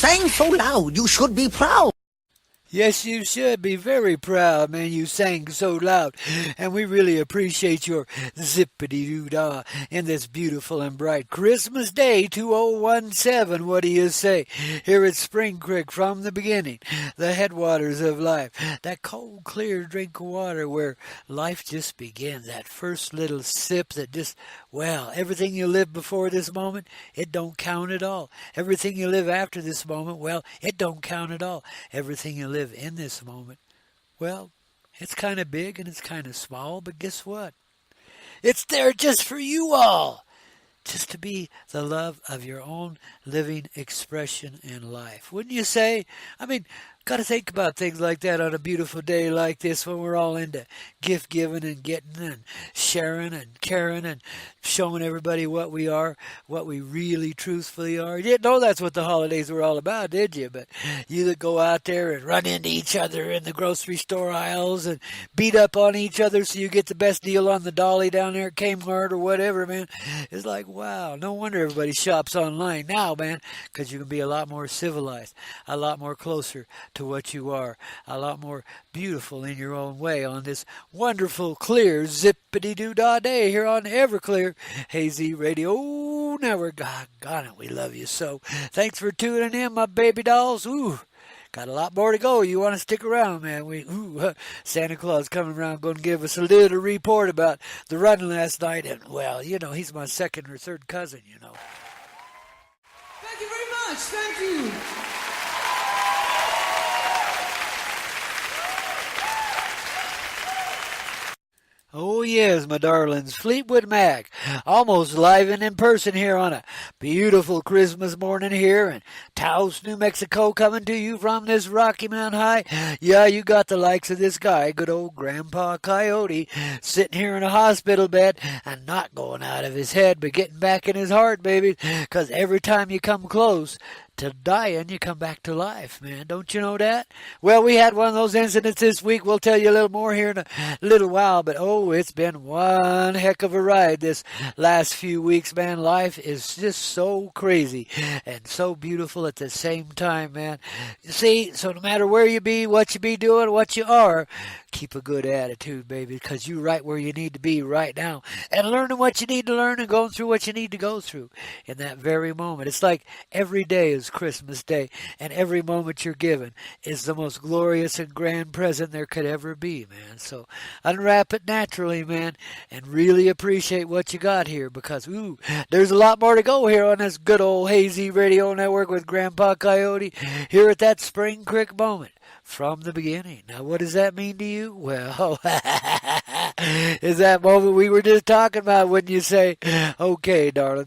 sang so loud. You should be proud. Yes, you should be very proud, man. You sang so loud, and we really appreciate your zippity-doo-dah in this beautiful and bright Christmas Day 2017. What do you say? Here at Spring Creek from the beginning, the headwaters of life, that cold, clear drink of water where life just begins, that first little sip that just, well, everything you live before this moment, it don't count at all. Everything you live after this moment, well, it don't count at all. Everything you live in this moment, well, it's kind of big and it's kind of small, but guess what? It's there just for you all. Just to be the love of your own living expression in life. Wouldn't you say? I mean, got to think about things like that on a beautiful day like this when we're all into gift giving and getting and sharing and caring and showing everybody what we are, what we really truthfully are. You didn't know that's what the holidays were all about, did you? But you that go out there and run into each other in the grocery store aisles and beat up on each other so you get the best deal on the dolly down there at Kmart or whatever, man. It's like, wow, no wonder everybody shops online now, man, because you can be a lot more civilized, a lot more closer to what you are, a lot more beautiful in your own way on this wonderful, clear, zippity-doo-dah day here on Everclear Hazy Radio Network. God, we love you so. Thanks for tuning in, my baby dolls. Ooh. Got a lot more to go. You want to stick around, man. Santa Claus coming around, going to give us a little report about the run last night. And, well, you know, he's my second or third cousin, you know. Thank you very much. Thank you. Oh, yes, my darlings. Fleetwood Mac, almost live and in person here on a beautiful Christmas morning here in Taos, New Mexico, coming to you from this Rocky Mountain High. Yeah, you got the likes of this guy, good old Grandpaw Koyote, sitting here in a hospital bed and not going out of his head, but getting back in his heart, baby, because every time you come close to dying, you come back to life, man. Don't you know that? Well, we had one of those incidents this week. We'll tell you a little more here in a little while, but oh, it's been one heck of a ride this last few weeks, man. Life is just so crazy and so beautiful at the same time, man. You see, so no matter where you be, what you be doing, what you are, keep a good attitude, baby, because you're right where you need to be right now and learning what you need to learn and going through what you need to go through in that very moment. It's like every day is Christmas Day, and every moment you're given is the most glorious and grand present there could ever be, man. So unwrap it naturally, man, and really appreciate what you got here, because, ooh, there's a lot more to go here on this good old Hazy Radio Network with Grandpa Coyote here at that Spring Creek moment from the beginning. Now, what does that mean to you? Well, is that moment we were just talking about, wouldn't you say? Okay, darling,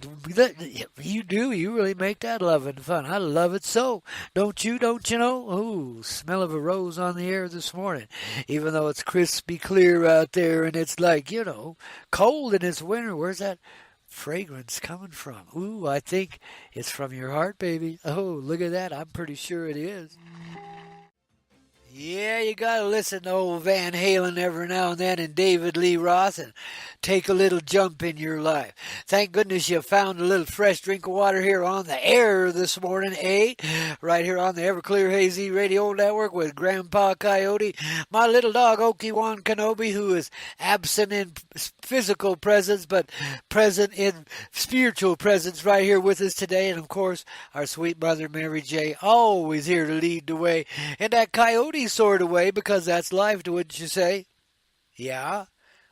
you do. You really make that loving fun. I love it so. Don't you know? Ooh, smell of a rose on the air this morning. Even though it's crispy clear out there and it's like, you know, cold and it's winter. Where's that fragrance coming from? Ooh, I think it's from your heart, baby. Oh, look at that. I'm pretty sure it is. Yeah, you gotta listen to old Van Halen every now and then and David Lee Roth and take a little jump in your life. Thank goodness you found a little fresh drink of water here on the air this morning, eh? Right here on the Everclear Hazy Radio Network with Grandpa Coyote, my little dog Oki-Wan Kenobi, who is absent in physical presence but present in spiritual presence right here with us today, and of course our sweet mother Mary J, always here to lead the way in that coyote sort of way, because that's life, wouldn't you say? Yeah?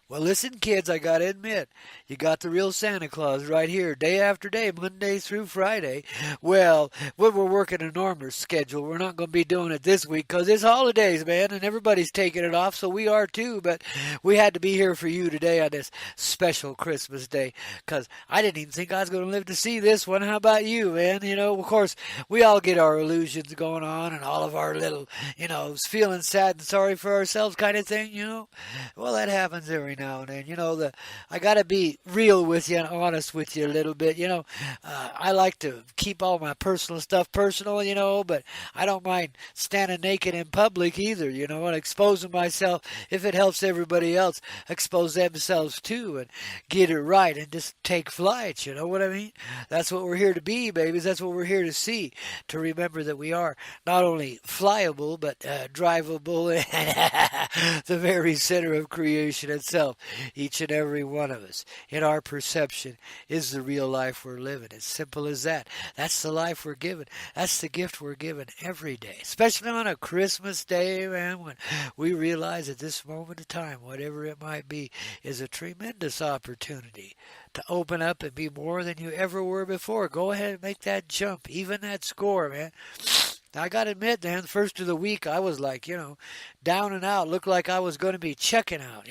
Well, listen, kids, I gotta admit, you got the real Santa Claus right here, day after day, Monday through Friday. Well, when we're working a normal schedule, we're not going to be doing it this week because it's holidays, man, and everybody's taking it off, so we are too, but we had to be here for you today on this special Christmas day, because I didn't even think I was going to live to see this one. How about you, man? You know, of course, we all get our illusions going on and all of our little, you know, feeling sad and sorry for ourselves kind of thing, you know? Well, that happens every now and then. I got to be real with you and honest with you a little bit. I like to keep all my personal stuff personal, but I don't mind standing naked in public either, and exposing myself if it helps everybody else expose themselves too and get it right and just take flight. You know what I mean? That's what we're here to be, babies. That's what we're here to see, to remember that we are not only flyable but drivable and the very center of creation itself. Each and every one of us, in our perception, is the real life we're living. As simple as that. That's the life we're given. That's the gift we're given every day, especially on a Christmas day, man, when we realize at this moment of time, whatever it might be, is a tremendous opportunity to open up and be more than you ever were before. Go ahead and make that jump, even that score, man. I got to admit, man, the first of the week, I was like, down and out. Looked like I was going to be checking out,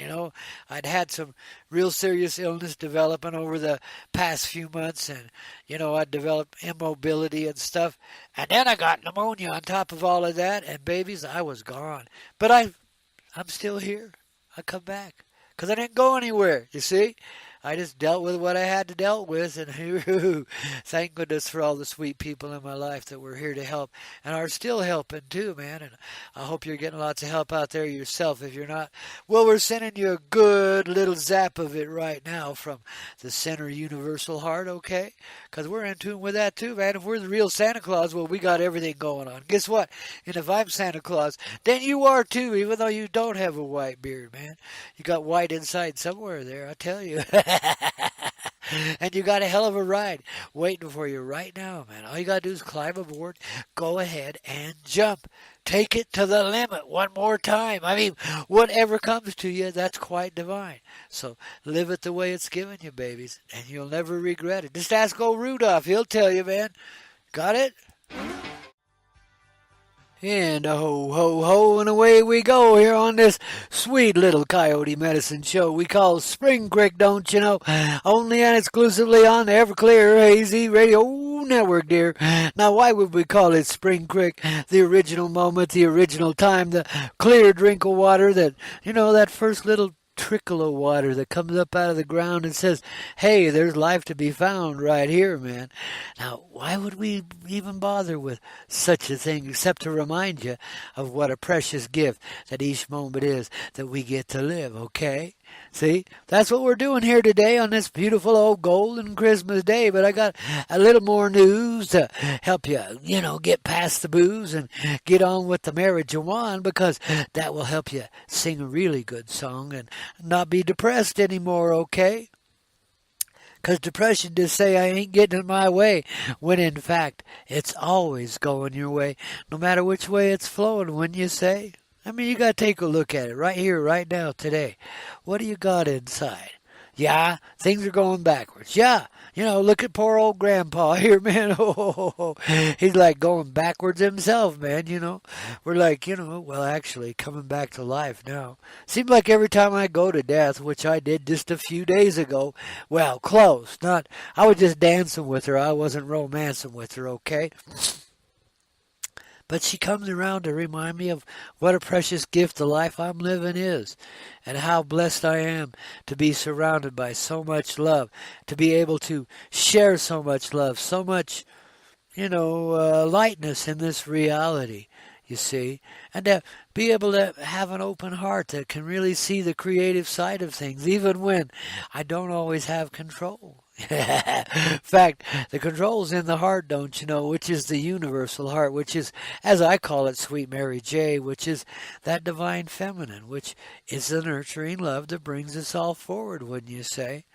I'd had some real serious illness developing over the past few months, and, I'd developed immobility and stuff. And then I got pneumonia on top of all of that, and babies, I was gone. But I'm still here. I come back because I didn't go anywhere, you see. I just dealt with what I had to deal with, and thank goodness for all the sweet people in my life that were here to help and are still helping too, man. And I hope you're getting lots of help out there yourself. If you're not, well, we're sending you a good little zap of it right now from the center universal heart, okay? Because we're in tune with that too, man. If we're the real Santa Claus, well, we got everything going on. Guess what? And if I'm Santa Claus, then you are too, even though you don't have a white beard, man. You got white inside somewhere there, I tell you. And you got a hell of a ride waiting for you right now, man. All you got to do is climb aboard, go ahead and jump. Take it to the limit one more time. I mean, whatever comes to you, that's quite divine. So live it the way it's given you, babies, and you'll never regret it. Just ask old Rudolph. He'll tell you, man. Got it? And a ho, ho, ho, and away we go here on this sweet little coyote medicine show we call Spring Creek, don't you know? Only and exclusively on the Everclear Hazy Radio Network, dear. Now, why would we call it Spring Creek? The original moment, the original time, the clear drink of water that, that first little trickle of water that comes up out of the ground and says, hey, there's life to be found right here, man. Now, why would we even bother with such a thing except to remind you of what a precious gift that each moment is that we get to live, okay? See, that's what we're doing here today on this beautiful old golden Christmas day. But I got a little more news to help you, get past the booze and get on with the marijuana, because that will help you sing a really good song and not be depressed anymore, okay? Because depression just say, I ain't getting in my way, when in fact, it's always going your way, no matter which way it's flowing, wouldn't you say? I mean, you got to take a look at it right here, right now, today. What do you got inside? Yeah, things are going backwards. Yeah, look at poor old Grandpa here, man. He's like going backwards himself, man, We're like, well, actually, coming back to life now. Seems like every time I go to death, which I did just a few days ago, well, close. I was just dancing with her. I wasn't romancing with her, okay? But she comes around to remind me of what a precious gift the life I'm living is, and how blessed I am to be surrounded by so much love, to be able to share so much love, so much, lightness in this reality, you see, and to be able to have an open heart that can really see the creative side of things, even when I don't always have control. In fact, the control's in the heart, don't you know, which is the universal heart, which is, as I call it, Sweet Mary J., which is that divine feminine, which is the nurturing love that brings us all forward, wouldn't you say?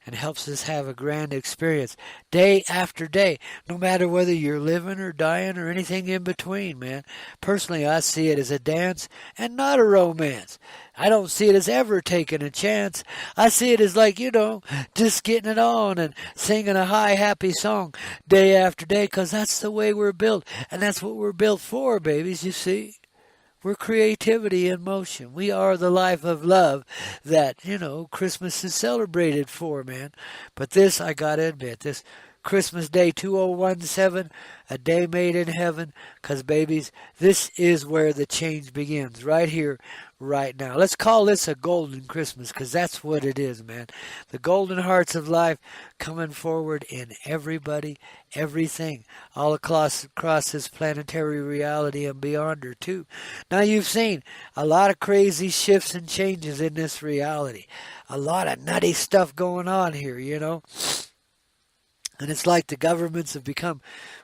And helps us have a grand experience day after day, no matter whether you're living or dying or anything in between, man. Personally, I see it as a dance and not a romance. I don't see it as ever taking a chance. I see it as like, just getting it on and singing a high, happy song day after day, because that's the way we're built, and that's what we're built for, babies, you see. We're creativity in motion. We are the life of love that, Christmas is celebrated for, man. But this, I gotta admit, this Christmas Day 2017, a day made in heaven, because, babies, this is where the change begins, right here, right now. Let's call this a golden Christmas, because that's what it is, man. The golden hearts of life coming forward in everybody, everything, all across this planetary reality and beyond her, too. Now, you've seen a lot of crazy shifts and changes in this reality. A lot of nutty stuff going on here, you know. And it's like the governments have become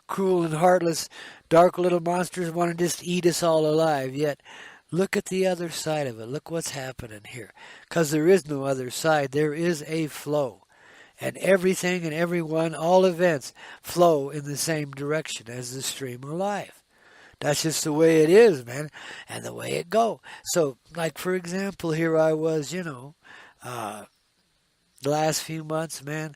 cruel and heartless, dark little monsters want to just eat us all alive. Yet, look at the other side of it. Look what's happening here. Because there is no other side. There is a flow. And everything and everyone, all events, flow in the same direction as the stream of life. That's just the way it is, man, and the way it go. So, like, for example, here I was, the last few months, man,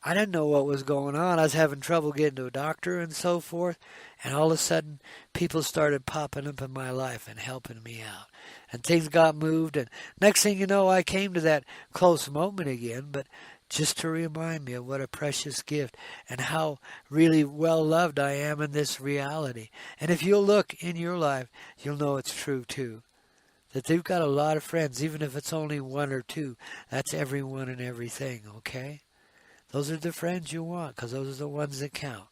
I didn't know what was going on. I was having trouble getting to a doctor and so forth. And all of a sudden, people started popping up in my life and helping me out. And things got moved. And next thing you know, I came to that close moment again. But just to remind me of what a precious gift and how really well loved I am in this reality. And if you'll look in your life, you'll know it's true too. That they've got a lot of friends, even if it's only one or two. That's everyone and everything, okay? Those are the friends you want, because those are the ones that count.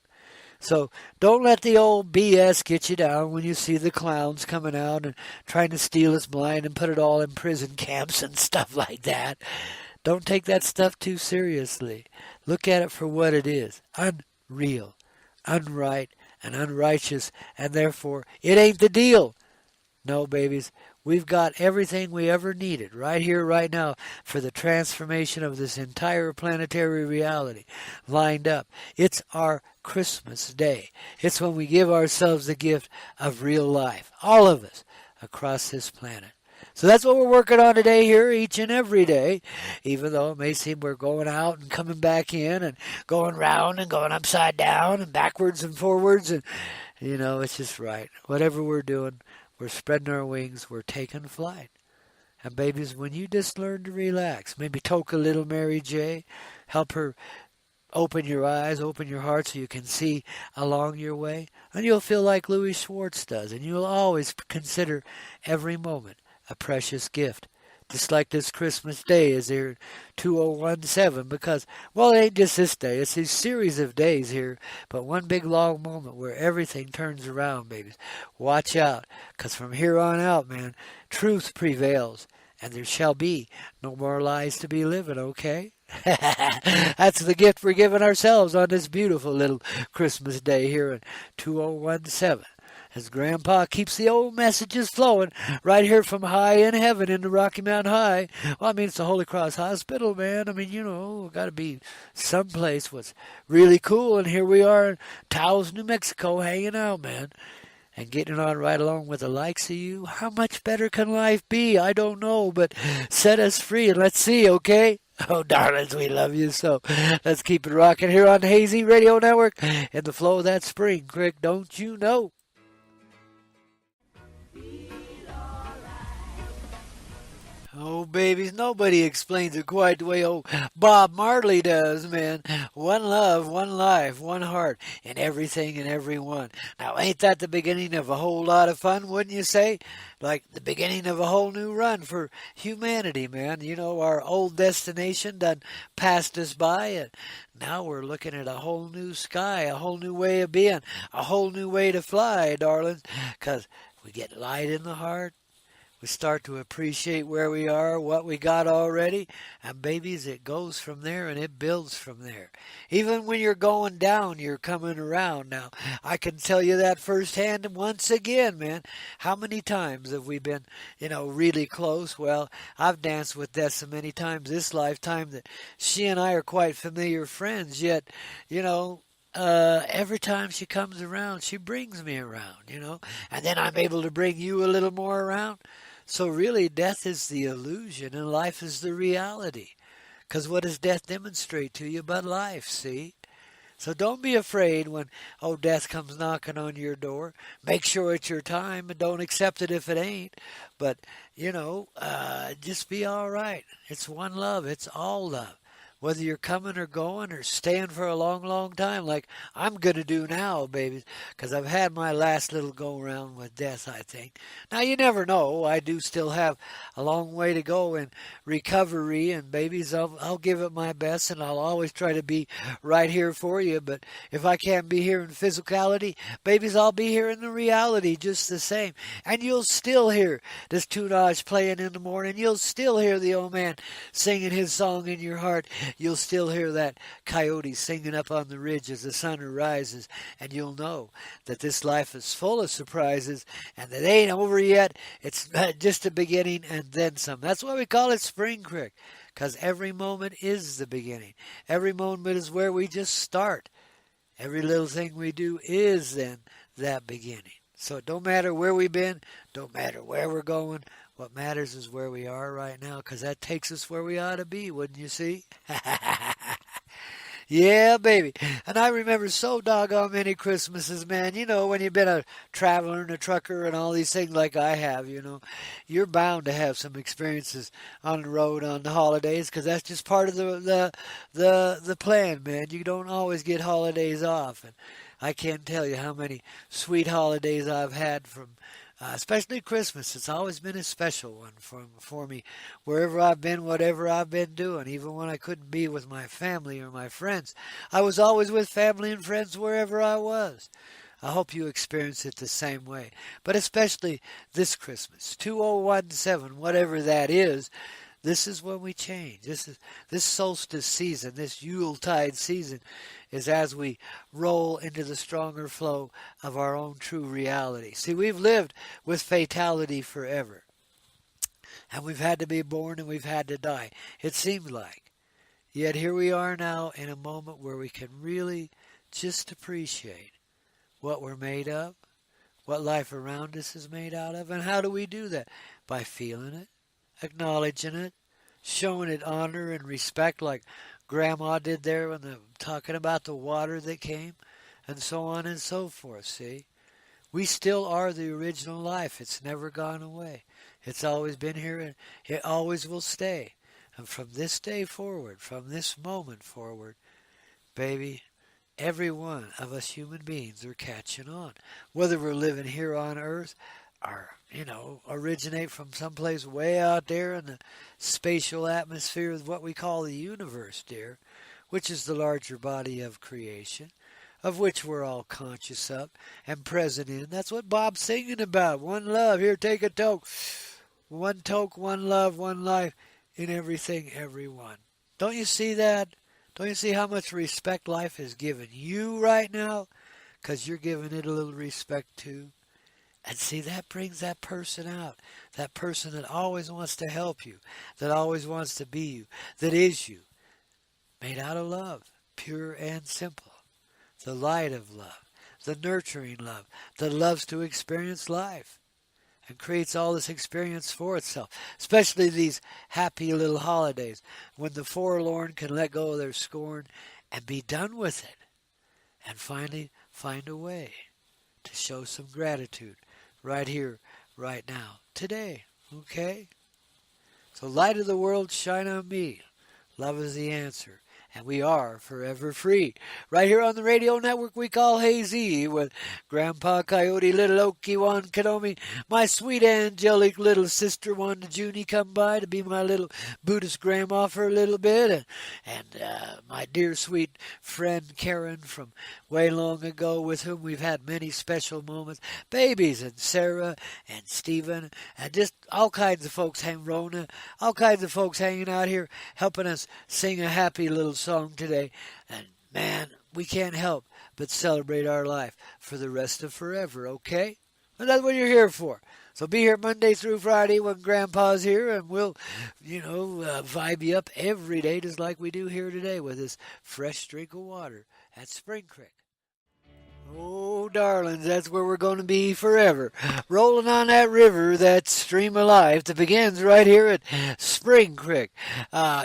So don't let the old BS get you down when you see the clowns coming out and trying to steal us blind and put it all in prison camps and stuff like that. Don't take that stuff too seriously. Look at it for what it is. Unreal, unright, and unrighteous, and therefore it ain't the deal. No, babies. We've got everything we ever needed right here, right now, for the transformation of this entire planetary reality lined up. It's our Christmas Day. It's when we give ourselves the gift of real life, all of us, across this planet. So that's what we're working on today here, each and every day, even though it may seem we're going out and coming back in and going round and going upside down and backwards and forwards. And, it's just right. Whatever we're doing, we're spreading our wings. We're taking flight. And babies, when you just learn to relax, maybe toke a little Mary J., help her open your eyes, open your heart so you can see along your way, and you'll feel like Louis Schwartz does, and you'll always consider every moment a precious gift. Just like this Christmas Day is here, 2017, because, well, it ain't just this day. It's these series of days here, but one big long moment where everything turns around, babies. Watch out, because from here on out, man, truth prevails, and there shall be no more lies to be living, okay? That's the gift we're giving ourselves on this beautiful little Christmas Day here in 2017. As Grandpa keeps the old messages flowing right here from high in heaven in the Rocky Mountain High. Well, it's the Holy Cross Hospital, man. Got to be someplace what's really cool. And here we are in Taos, New Mexico, hanging out, man. And getting on right along with the likes of you. How much better can life be? I don't know, but set us free and let's see, okay? Oh, darlings, we love you so. Let's keep it rocking here on the Hazy Radio Network in the flow of that spring creek, don't you know? Oh, babies, nobody explains it quite the way old Bob Marley does, man. One love, one life, one heart, and everything and everyone. Now, ain't that the beginning of a whole lot of fun, wouldn't you say? Like the beginning of a whole new run for humanity, man. Our old destination done passed us by, and now we're looking at a whole new sky, a whole new way of being, a whole new way to fly, darlings, because we get light in the heart. We start to appreciate where we are, what we got already, and babies, it goes from there and it builds from there. Even when you're going down, you're coming around. Now, I can tell you that firsthand once again, man. How many times have we been, really close? Well, I've danced with Death so many times this lifetime that she and I are quite familiar friends, yet, every time she comes around, she brings me around, and then I'm able to bring you a little more around. So really, death is the illusion and life is the reality. Because what does death demonstrate to you but life, see? So don't be afraid when, death comes knocking on your door. Make sure it's your time and don't accept it if it ain't. But, just be all right. It's one love. It's all love. whether you're coming or going or staying for a long, long time, like I'm going to do now, baby, because I've had my last little go-around with death, I think. Now, you never know. I do still have a long way to go in recovery, and babies, I'll give it my best, and I'll always try to be right here for you. But if I can't be here in physicality, babies, I'll be here in the reality just the same. And you'll still hear this tunage playing in the morning. You'll still hear the old man singing his song in your heart. You'll still hear that coyote singing up on the ridge as the sun rises, and you'll know that this life is full of surprises, and that ain't over yet. It's just the beginning and then some. That's why we call it Spring Creek, because every moment is the beginning. Every moment is where we just start. Every little thing we do is then that beginning. So it don't matter where we've been, don't matter where we're going. What matters is where we are right now, because that takes us where we ought to be, wouldn't you see? Yeah, baby. And I remember so doggone many Christmases, man. You know, when you've been a traveler and a trucker and all these things like I have, you know, you're bound to have some experiences on the road on the holidays, because that's just part of the plan, man. You don't always get holidays off. And I can't tell you how many sweet holidays I've had from especially Christmas. It's always been a special one for me, wherever I've been, whatever I've been doing, even when I couldn't be with my family or my friends. I was always with family and friends wherever I was. I hope you experience it the same way. But especially this Christmas, 2017, whatever that is, this is when we change. This solstice season, this Yuletide season, is as we roll into the stronger flow of our own true reality. See, we've lived with fatality forever. And we've had to be born and we've had to die, it seems like. Yet here we are now in a moment where we can really just appreciate what we're made of, what life around us is made out of. And how do we do that? By feeling it, acknowledging it, showing it honor and respect like Grandma did there when talking about the water that came, and so on and so forth, see? We still are the original life. It's never gone away. It's always been here, and it always will stay. And from this day forward, from this moment forward, baby, every one of us human beings are catching on. Whether we're living here on Earth or, originate from someplace way out there in the spatial atmosphere of what we call the universe, dear, which is the larger body of creation, of which we're all conscious of and present in. That's what Bob's singing about. One love. Here, take a toke. One toke, one love, one life in everything, everyone. Don't you see that? Don't you see how much respect life has given you right now? Because you're giving it a little respect too. And see, that brings that person out. That person that always wants to help you, that always wants to be you, that is you. Made out of love, pure and simple. The light of love, the nurturing love, that loves to experience life and creates all this experience for itself, especially these happy little holidays when the forlorn can let go of their scorn and be done with it and finally find a way to show some gratitude right here, right now, today, okay? So light of the world, shine on me. Love is the answer. And we are forever free. Right here on the radio network we call Hazy with Grandpa Koyote, little Okiwan Kanomi, my sweet angelic little sister Wanda Junie come by to be my little Buddhist grandma for a little bit, and my dear sweet friend Karen from way long ago with whom we've had many special moments, babies and Sarah and Stephen and just all kinds of folks, Rona, all kinds of folks hanging out here helping us sing a happy little song today. And man, we can't help but celebrate our life for the rest of forever, okay? And that's what you're here for. So be here Monday through Friday when Grandpa's here, and we'll, vibe you up every day just like we do here today with this fresh drink of water at Spring Creek. Oh, darlings, that's where we're going to be forever. Rolling on that river, that stream of life that begins right here at Spring Creek.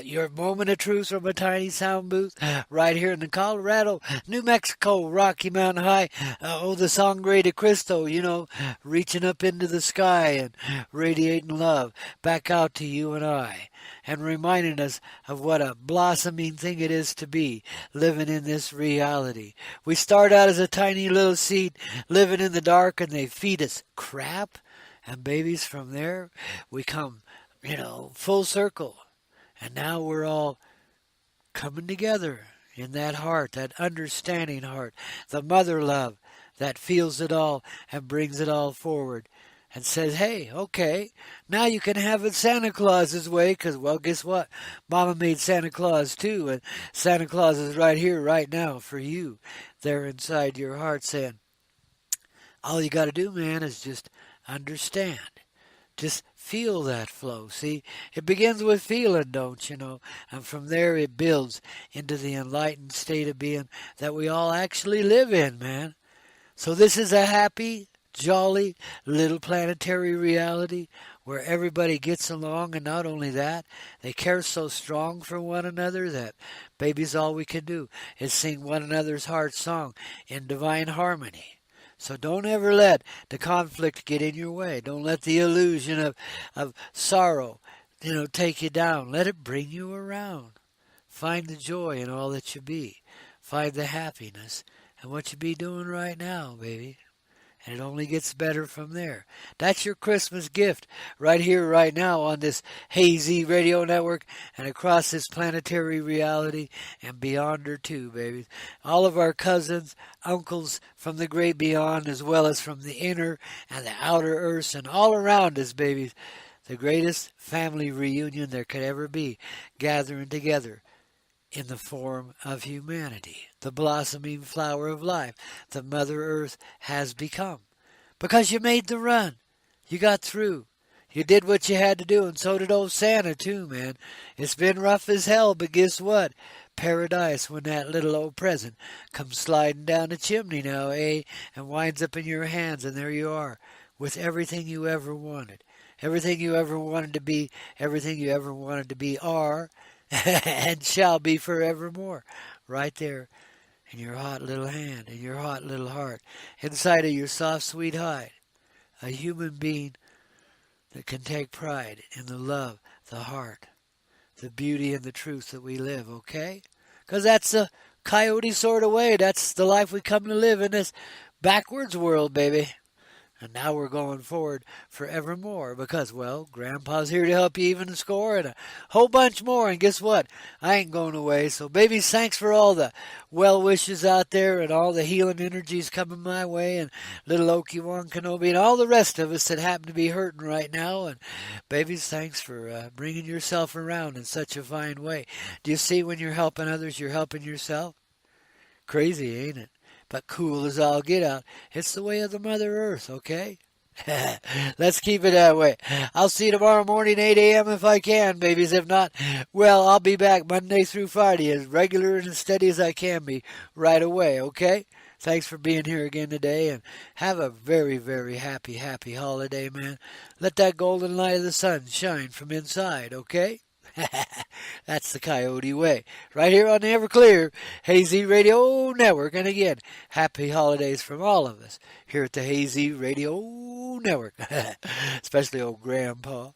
Your moment of truth from a tiny sound booth right here in the Colorado, New Mexico, Rocky Mountain High. The Sangre de Cristo, reaching up into the sky and radiating love back out to you and I. and reminding us of what a blossoming thing it is to be living in this reality. We start out as a tiny little seed living in the dark, and they feed us crap. And babies, from there, we come, full circle. And now we're all coming together in that heart, that understanding heart, the mother love that feels it all and brings it all forward and says, hey, okay, now you can have it Santa Claus's way, because, well, guess what? Mama made Santa Claus too, and Santa Claus is right here, right now for you, there inside your heart, saying, all you got to do, man, is just understand. Just feel that flow. See, it begins with feeling, don't you know? And from there it builds into the enlightened state of being that we all actually live in, man. So this is a happy, jolly little planetary reality where everybody gets along, and not only that, they care so strong for one another that, babies, all we can do is sing one another's heart song in divine harmony. So don't ever let the conflict get in your way. Don't let the illusion of sorrow, take you down. Let it bring you around. Find the joy in all that you be. Find the happiness in what you be doing right now, baby. And it only gets better from there. That's your Christmas gift right here, right now on this hazy radio network and across this planetary reality and beyond her too, baby. All of our cousins, uncles from the great beyond, as well as from the inner and the outer earths and all around us, babies. The greatest family reunion there could ever be, gathering together in the form of humanity, the blossoming flower of life that Mother Earth has become. Because you made the run. You got through. You did what you had to do, and so did old Santa too, man. It's been rough as hell, but guess what? Paradise when that little old present comes sliding down the chimney now, eh? And winds up in your hands, and there you are, with everything you ever wanted. Everything you ever wanted to be, everything you ever wanted to be are, and shall be forevermore, right there in your hot little hand, in your hot little heart, inside of your soft, sweet hide, a human being that can take pride in the love, the heart, the beauty and the truth that we live, okay? Because that's the coyote sort of way. That's the life we come to live in this backwards world, baby. And now we're going forward forevermore because, well, Grandpa's here to help you even score and a whole bunch more. And guess what? I ain't going away. So, babies, thanks for all the well wishes out there and all the healing energies coming my way and little Obi-Wan Kenobi and all the rest of us that happen to be hurting right now. And, babies, thanks for bringing yourself around in such a fine way. Do you see when you're helping others, you're helping yourself? Crazy, ain't it? But cool as all get out. It's the way of the Mother Earth, okay? Let's keep it that way. I'll see you tomorrow morning, 8 a.m. if I can, babies. If not, well, I'll be back Monday through Friday as regular and as steady as I can be right away, okay? Thanks for being here again today, and have a very, very happy, happy holiday, man. Let that golden light of the sun shine from inside, okay? That's the Coyote way. Right here on the Everclear Hazy Radio Network. And again, happy holidays from all of us here at the Hazy Radio Network. Especially old Grandpa.